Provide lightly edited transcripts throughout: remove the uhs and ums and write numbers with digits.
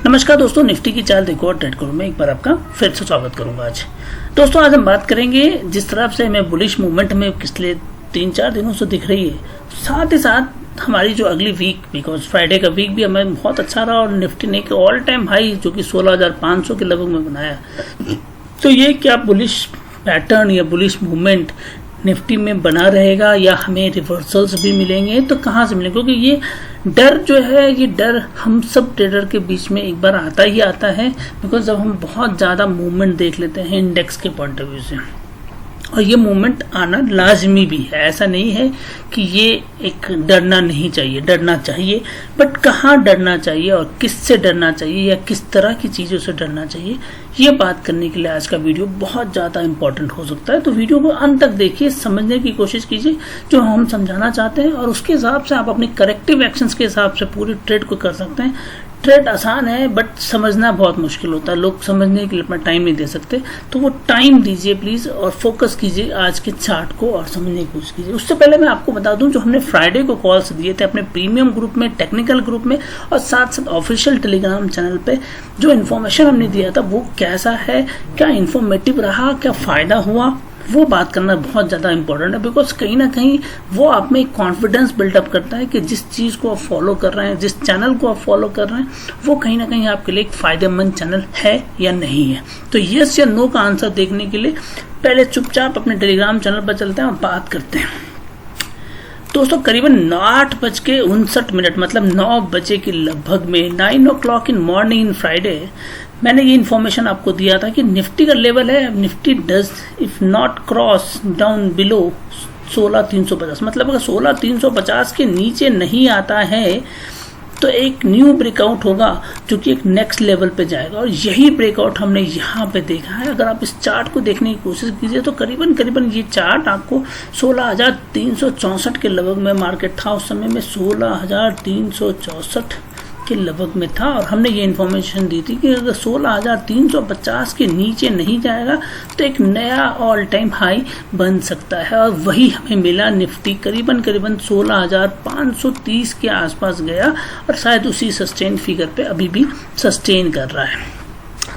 नमस्कार दोस्तों, निफ्टी की चाल देखो और ट्रेड करो में एक बार आपका फिर से स्वागत करूंगा। आज दोस्तों आज हम बात करेंगे जिस तरफ से हमें बुलिश मूवमेंट में पिछले 3-4 दिनों से दिख रही है, साथ ही साथ हमारी जो अगली वीक, बिकॉज फ्राइडे का वीक भी हमें बहुत अच्छा रहा और निफ्टी ने एक ऑल टाइम हाई जो कि 16,500 के लगभग में बनाया। तो ये क्या बुलिश पैटर्न या बुलिश मूवमेंट निफ्टी में बना रहेगा या हमें रिवर्सल्स भी मिलेंगे? तो कहाँ से मिलेंगे? क्योंकि ये डर जो है, ये डर हम सब ट्रेडर के बीच में एक बार आता ही आता है, बिकॉज जब हम बहुत ज़्यादा मूवमेंट देख लेते हैं इंडेक्स के पॉइंट ऑफ व्यू से, और ये मूवमेंट आना लाजमी भी है। ऐसा नहीं है कि ये एक डरना नहीं चाहिए, डरना चाहिए, बट कहाँ डरना चाहिए और किससे डरना चाहिए या किस तरह की चीज़ों से डरना चाहिए, ये बात करने के लिए आज का वीडियो बहुत ज़्यादा इंपॉर्टेंट हो सकता है। तो वीडियो को अंत तक देखिए, समझने की कोशिश कीजिए जो हम समझाना चाहते हैं, और उसके हिसाब से आप अपनी करेक्टिव एक्शंस के हिसाब से पूरी ट्रेड को कर सकते हैं। ट्रेड आसान है बट समझना बहुत मुश्किल होता है, लोग समझने के लिए अपना टाइम नहीं दे सकते। तो वो टाइम दीजिए प्लीज़ और फोकस कीजिए आज के चार्ट को और समझने की कोशिश कीजिए। उससे पहले मैं आपको बता दूं, जो हमने फ्राइडे को कॉल्स दिए थे अपने प्रीमियम ग्रुप में, टेक्निकल ग्रुप में, और साथ साथ ऑफिशियल टेलीग्राम चैनल पे जो इन्फॉर्मेशन हमने दिया था वो कैसा है, क्या इन्फॉर्मेटिव रहा, क्या फ़ायदा हुआ, वो बात करना बहुत ज़्यादा इंपॉर्टेंट है। बिकॉज कहीं ना कहीं वो आप में कॉन्फिडेंस बिल्डअप करता है कि जिस चीज़ को आप फॉलो कर रहे हैं, जिस चैनल को आप फॉलो कर रहे हैं, वो कहीं ना कहीं आपके लिए एक फ़ायदेमंद चैनल है या नहीं है। तो यस या नो का आंसर देखने के लिए पहले चुपचाप अपने टेलीग्राम चैनल पर चलते हैं और बात करते हैं। दोस्तों करीबन 8:59 मतलब 9 बजे के लगभग में, 9 o'clock in morning in Friday, मैंने ये इन्फॉर्मेशन आपको दिया था कि निफ्टी का लेवल है, Nifty does if not cross down below 16,350, मतलब अगर 16,350 के नीचे नहीं आता है तो एक न्यू ब्रेकआउट होगा जो कि एक नेक्स्ट लेवल पे जाएगा, और यही ब्रेकआउट हमने यहाँ पे देखा है। अगर आप इस चार्ट को देखने की कोशिश कीजिए तो करीबन ये चार्ट आपको 16,364 के लगभग में मार्केट था उस समय में, 16,364 के लगभग में था, और हमने ये इन्फॉर्मेशन दी थी कि अगर 16,350 के नीचे नहीं जाएगा तो एक नया ऑल टाइम हाई बन सकता है, और वही हमें मिला। निफ्टी करीबन 16,530 के आसपास गया और शायद उसी सस्टेन फिगर पे अभी भी सस्टेन कर रहा है।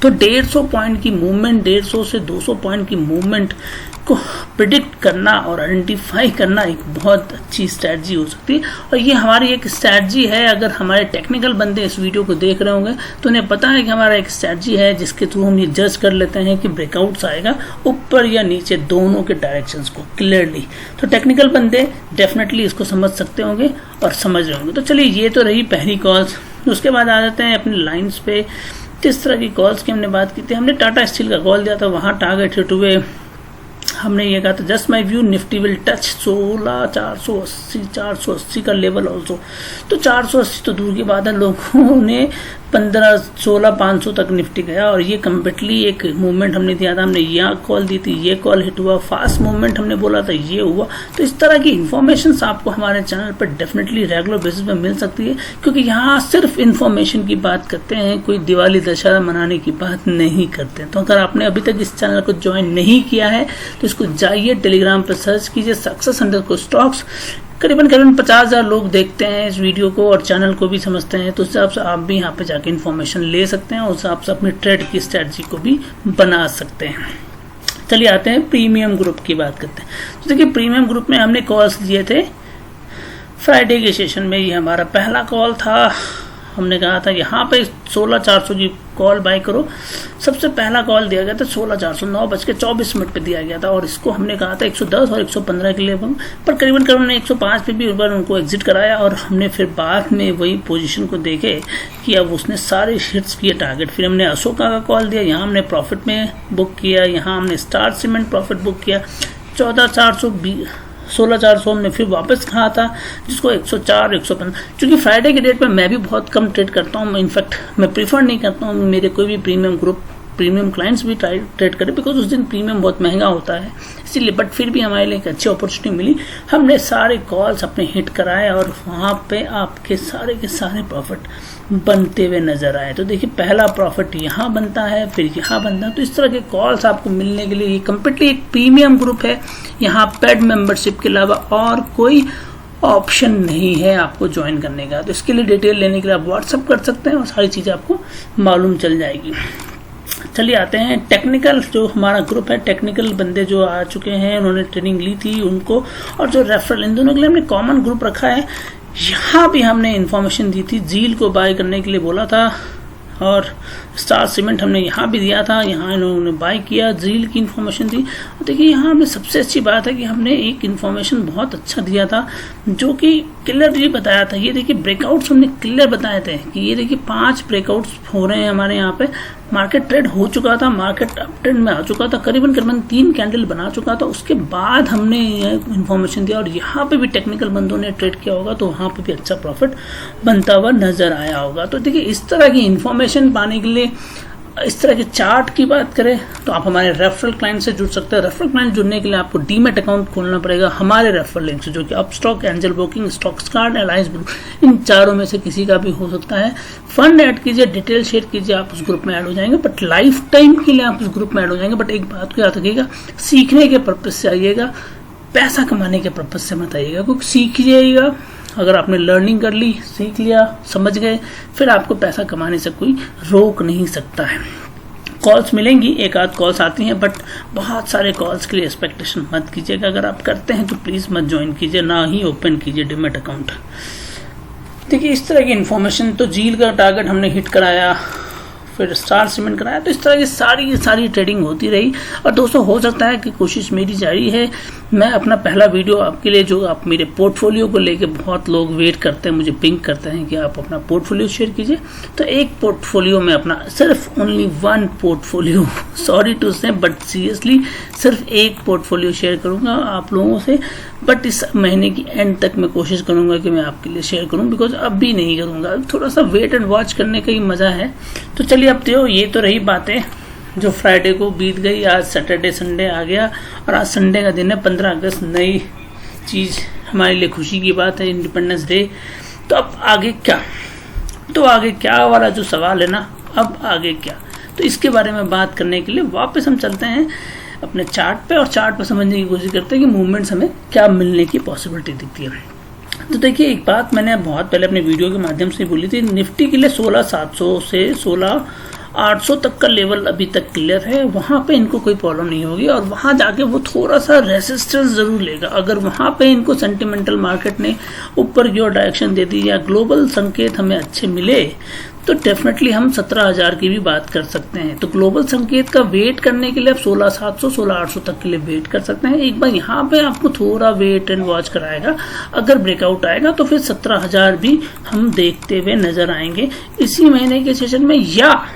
तो 150 पॉइंट की मूवमेंट, 150 से 200 पॉइंट की मूवमेंट को प्रिडिक्ट करना और आइडेंटिफाई करना एक बहुत अच्छी स्ट्रैटेजी हो सकती है, और ये हमारी एक स्ट्रैटेजी है। अगर हमारे टेक्निकल बंदे इस वीडियो को देख रहे होंगे तो उन्हें पता है कि हमारा एक स्ट्रैटेजी है जिसके थ्रू हम ये जज कर लेते हैं कि ब्रेकआउट्स आएगा ऊपर या नीचे, दोनों के डायरेक्शंस को क्लियरली। तो टेक्निकल बंदे डेफिनेटली इसको समझ सकते होंगे और समझ रहे होंगे। तो चलिए, ये तो रही पहली कॉल्स। उसके बाद आ जाते हैं अपनी लाइन्स पे। किस तरह की कॉल्स की हमने बात की थी? हमने टाटा स्टील का कॉल दिया था, वहाँ टारगेट हिट हुए। हमने ये कहा था just my view Nifty will touch 16,480 का लेवल ऑल्सो। तो 480 तो दूर की बात है, लोगों ने 16,500 तक निफ्टी गया, और ये कम्प्लीटली एक मूवमेंट हमने दिया था। हमने यहाँ कॉल दी थी, ये कॉल हिट हुआ, फास्ट मूवमेंट हमने बोला था, ये हुआ। तो इस तरह की इन्फॉर्मेशन आपको हमारे चैनल पर डेफिनेटली रेगुलर बेसिस पे मिल सकती है, क्योंकि यहाँ सिर्फ इन्फॉर्मेशन की बात करते हैं, कोई दिवाली दशहरा मनाने की बात नहीं करते। तो अगर आपने अभी तक इस चैनल को ज्वाइन नहीं किया है तो इसको जाइए, टेलीग्राम पर सर्च कीजिए सक्सेस_स्टॉक्स। करीबन 50,000 लोग देखते हैं इस वीडियो को और चैनल को भी समझते हैं, तो उस हिसाब से आप भी यहाँ पे जाके इन्फॉर्मेशन ले सकते हैं, उस हिसाब से अपनी ट्रेड की स्ट्रेटजी को भी बना सकते हैं। चलिए आते हैं प्रीमियम ग्रुप की बात करते हैं। तो देखिए, प्रीमियम ग्रुप में हमने कॉल्स दिए थे फ्राइडे के सेशन में। ये हमारा पहला कॉल था। हमने कहा था यहाँ पे 16,400 की कॉल बाय करो। सबसे पहला कॉल दिया गया था 16,400, 9:24 पे दिया गया था, और इसको हमने कहा था 110 और 115 के लिए, पर करीबन 105 पे भी एक बार उनको एग्जिट कराया, और हमने फिर बाद में वही पोजीशन को देखे कि अब उसने सारे हिट्स किए टारगेट। फिर हमने अशोका का कॉल दिया, यहाँ हमने प्रॉफिट में बुक किया, यहाँ हमने स्टार सीमेंट प्रॉफिट बुक किया। 16,400 हमने फिर वापस कहा था, जिसको 104, 115। क्योंकि फ्राइडे के डेट में मैं भी बहुत कम ट्रेड करता हूँ, इनफैक्ट मैं प्रीफर नहीं करता हूँ मेरे कोई भी प्रीमियम क्लाइंट्स भी ट्रेड करें, बिकॉज उस दिन प्रीमियम बहुत महंगा होता है इसीलिए। बट फिर भी हमारे लिए एक अच्छी अपॉर्चुनिटी मिली, हमने सारे कॉल्स अपने हिट कराए और वहाँ पे आपके सारे के सारे प्रॉफिट बनते हुए नजर आए। तो देखिए, पहला प्रॉफिट यहाँ बनता है, फिर यहाँ बनता है। तो इस तरह के कॉल्स आपको मिलने के लिए ये कम्प्लीटली एक प्रीमियम ग्रुप है। यहाँ पेड मेंबरशिप के अलावा और कोई ऑप्शन नहीं है आपको ज्वाइन करने का। तो इसके लिए डिटेल लेने के लिए आप व्हाट्सअप कर सकते हैं और सारी चीज़ें आपको मालूम चल जाएगी। चलिए आते हैं टेक्निकल, जो हमारा ग्रुप है, टेक्निकल बंदे जो आ चुके हैं, उन्होंने ट्रेनिंग ली थी उनको, और जो रेफरल, इन दोनों के लिए हमने कॉमन ग्रुप रखा है। यहाँ भी हमने इन्फॉर्मेशन दी थी, जील को बाय करने के लिए बोला था, और स्टार सीमेंट हमने यहाँ भी दिया था, यहाँ इन्होंने बाय किया, जील की इन्फॉर्मेशन दी। देखिए यहाँ हमें सबसे अच्छी बात है कि हमने एक इन्फॉर्मेशन बहुत अच्छा दिया था जो कि क्लियरली बताया था। ये देखिए ब्रेकआउट्स हमने क्लियर बताए थे कि ये देखिए 5 ब्रेकआउट्स हो रहे हैं हमारे यहाँ पे। मार्केट ट्रेड हो चुका था, मार्केट अप ट्रेंड में आ चुका था, करीबन 3 कैंडल बना चुका था। उसके बाद हमने ये इन्फॉर्मेशन दिया और यहाँ पे भी टेक्निकल बंदों ने ट्रेड किया होगा तो वहाँ पे भी अच्छा प्रॉफिट बनता हुआ नजर आया होगा। तो देखिए इस तरह की इन्फॉर्मेशन पाने के लिए, इस तरह के चार्ट की बात करें तो आप हमारे रेफरल क्लाइंट से जुड़ सकते हैं। रेफरल क्लाइंट जुड़ने के लिए आपको डीमेट अकाउंट खोलना पड़ेगा हमारे रेफरल लिंक से, जो कि Upstox, Angel Broking, Stoxkart, alliance blue, इन चारों में से किसी का भी हो सकता है। फंड ऐड कीजिए, डिटेल शेयर कीजिए, आप उस ग्रुप में ऐड हो जाएंगे, बट लाइफ टाइम के लिए आप उस ग्रुप में ऐड हो जाएंगे। बट एक बात को याद रखिएगा, सीखने के पर्पज से आइएगा, पैसा कमाने के पर्पज से मत आइएगा, क्योंकि सीखिएगा, अगर आपने लर्निंग कर ली, सीख लिया, समझ गए, फिर आपको पैसा कमाने से कोई रोक नहीं सकता है। कॉल्स मिलेंगी, एक आध कॉल्स आती हैं, बट बहुत सारे कॉल्स के लिए एक्सपेक्टेशन मत कीजिएगा। अगर आप करते हैं तो प्लीज़ मत ज्वाइन कीजिए, ना ही ओपन कीजिए डीमैट अकाउंट। देखिए इस तरह की इन्फॉर्मेशन, तो जील का टारगेट हमने हिट कराया, फिर स्टार सीमेंट कराया, तो इस तरह की सारी ट्रेडिंग होती रही। और दोस्तों हो सकता है कि कोशिश मेरी जारी है, मैं अपना पहला वीडियो आपके लिए, जो आप मेरे पोर्टफोलियो को लेके बहुत लोग वेट करते हैं, मुझे पिंग करते हैं कि आप अपना पोर्टफोलियो शेयर कीजिए, तो एक पोर्टफोलियो में अपना, सिर्फ ओनली 1 पोर्टफोलियो, सॉरी टू से बट सीरियसली सिर्फ एक पोर्टफोलियो शेयर करूंगा आप लोगों से। बट इस महीने की एंड तक मैं कोशिश करूंगा कि मैं आपके लिए शेयर करूं, बिकॉज अब भी नहीं करूंगा, थोड़ा सा वेट एंड वॉच करने का ही मजा है। तो चलिए अब तो ये तो रही बातें जो फ्राइडे को बीत गई, आज सैटरडे संडे आ गया और आज संडे का दिन है, 15 अगस्त, नई चीज़ हमारे लिए खुशी की बात है, इंडिपेंडेंस डे। तो अब आगे क्या, तो आगे क्या वाला जो सवाल है ना, अब आगे क्या, तो इसके बारे में बात करने के लिए वापस हम चलते हैं अपने चार्ट पे, और चार्ट पे समझने की कोशिश करते हैं कि मूवमेंट्स हमें क्या मिलने की पॉसिबिलिटी दिखती है। तो देखिए एक बात मैंने बहुत पहले अपने वीडियो के माध्यम से बोली थी, निफ्टी के लिए 16,700 से 16,800 तक का लेवल अभी तक क्लियर है, वहां पे इनको कोई प्रॉब्लम नहीं होगी, और वहां जाके वो थोड़ा सा रेसिस्टेंस जरूर लेगा। अगर वहां पे इनको सेंटिमेंटल मार्केट ने ऊपर की ओर डायरेक्शन दे दी या ग्लोबल संकेत हमें अच्छे मिले, तो डेफिनेटली हम 17,000 की भी बात कर सकते हैं। तो ग्लोबल संकेत का वेट करने के लिए आप 16,700, 16,800 तक के लिए वेट कर सकते हैं। एक बार यहाँ पे आपको थोड़ा वेट एंड वॉच कराएगा, अगर ब्रेकआउट आएगा तो फिर 17,000 भी हम देखते हुए नजर आएंगे इसी महीने के सेशन में, या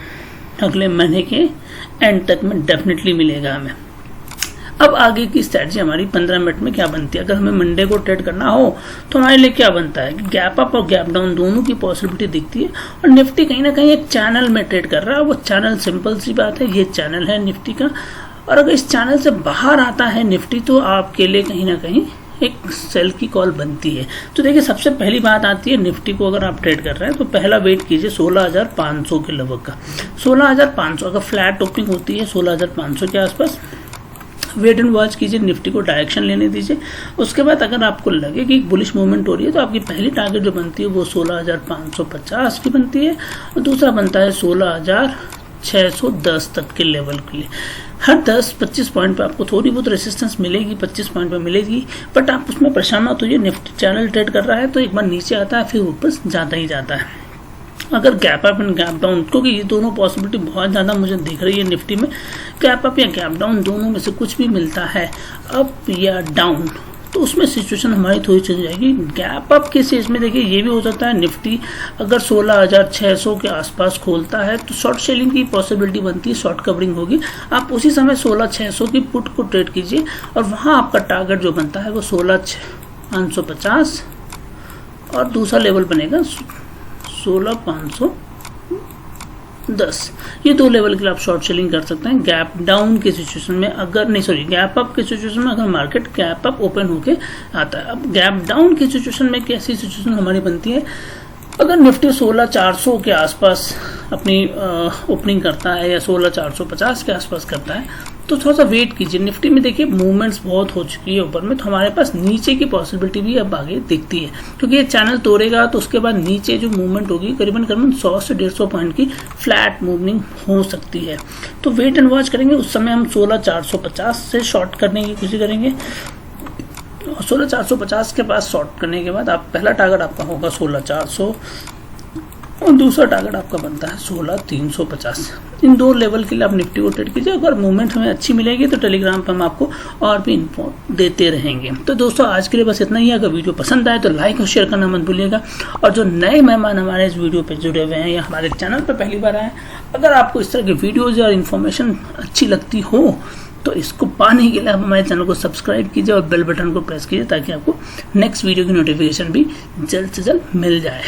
अगले महीने के एंड तक में डेफिनेटली मिलेगा हमें। अब आगे की स्ट्रेटजी हमारी 15 मिनट में क्या बनती है। अगर हमें मंडे को ट्रेड करना हो तो हमारे लिए क्या बनता है कि गैप अप और गैप डाउन दोनों की पॉसिबिलिटी दिखती है, और निफ्टी कहीं ना कहीं एक चैनल में ट्रेड कर रहा है। वो चैनल सिंपल सी बात है, ये चैनल है निफ्टी का, और अगर इस चैनल से बाहर आता है निफ्टी तो आपके लिए कहीं ना कहीं एक सेल की कॉल बनती है। तो देखिए सबसे पहली बात आती है, निफ्टी को अगर आप ट्रेड कर रहे हैं तो पहला वेट कीजिए 16,500 के लगभग का। 16,500 अगर फ्लैट ओपनिंग होती है 16,500 के आसपास, वेट एंड वॉच कीजिए, निफ्टी को डायरेक्शन लेने दीजिए। उसके बाद अगर आपको लगे कि बुलिश मूवमेंट हो रही है तो आपकी पहली टारगेट जो बनती है वो 16,550 की बनती है, और दूसरा बनता है 16,610 तक के लेवल के लिए। हर 10-25 पॉइंट पे आपको थोड़ी बहुत रेसिस्टेंस मिलेगी, 25 पॉइंट पे मिलेगी, बट आप उसमें परेशान मत होइए। निफ्टी चैनल ट्रेड कर रहा है तो एक बार नीचे आता है फिर ऊपर जाता ही जाता है। अगर gap up and gap down, क्योंकि ये दोनों पॉसिबिलिटी बहुत ज़्यादा मुझे दिख रही है निफ्टी में, गैप अप या गैप डाउन दोनों में से कुछ भी मिलता है, अप या डाउन, तो उसमें सिचुएशन हमारी थोड़ी चल जाएगी। गैप अप के केस में देखिए ये भी हो सकता है, निफ्टी अगर 16,600 के आसपास खोलता है तो शॉर्ट सेलिंग की पॉसिबिलिटी बनती है, शॉर्ट कवरिंग होगी। आप उसी समय 16,600 की पुट को ट्रेड कीजिए, और वहाँ आपका टारगेट जो बनता है वो 16,550, और दूसरा लेवल बनेगा 16,510। ये दो लेवल के लिए आप शॉर्ट सेलिंग कर सकते हैं। गैप डाउन के सिचुएशन में अगर नहीं, सॉरी गैप अप के सिचुएशन में अगर मार्केट गैप अप ओपन होके आता है। अब गैप डाउन की सिचुएशन में कैसी सिचुएशन हमारी बनती है, अगर निफ्टी 16,400 के आसपास अपनी ओपनिंग करता है या 16,450 के आसपास करता है, तो थोड़ा सा वेट कीजिए। निफ्टी में देखिए मूवमेंट्स बहुत हो चुकी है ऊपर में, तो हमारे पास नीचे की पॉसिबिलिटी भी अब आगे दिखती है, क्योंकि ये चैनल तोड़ेगा तो उसके बाद नीचे जो मूवमेंट होगी करीबन 100 से 150 पॉइंट की फ्लैट मूवमेंट हो सकती है। तो वेट एंड वॉच करेंगे। उस समय हम 16450 से शॉर्ट करने की कोशिश करेंगे। 16450 के पास शॉर्ट करने के बाद आप पहला टारगेट आपका होगा 16400 और दूसरा टारगेट आपका बनता है 16350। इन दो लेवल के लिए आप निफ्टी को ट्रेड कीजिए। अगर मूवमेंट हमें अच्छी मिलेगी तो टेलीग्राम पर हम आपको और भी इन्फो देते रहेंगे। तो दोस्तों आज के लिए बस इतना ही। अगर वीडियो पसंद आए तो लाइक और शेयर करना मत भूलिएगा। और जो नए मेहमान हमारे इस वीडियो पे जुड़े हुए हैं या हमारे चैनल पर पहली बार आए, अगर आपको इस तरह की वीडियोज या इन्फॉर्मेशन अच्छी लगती हो तो इसको पाने के लिए आप हमारे चैनल को सब्सक्राइब कीजिए और बेल बटन को प्रेस कीजिए, ताकि आपको नेक्स्ट वीडियो की नोटिफिकेशन भी जल्द से जल्द मिल जाए।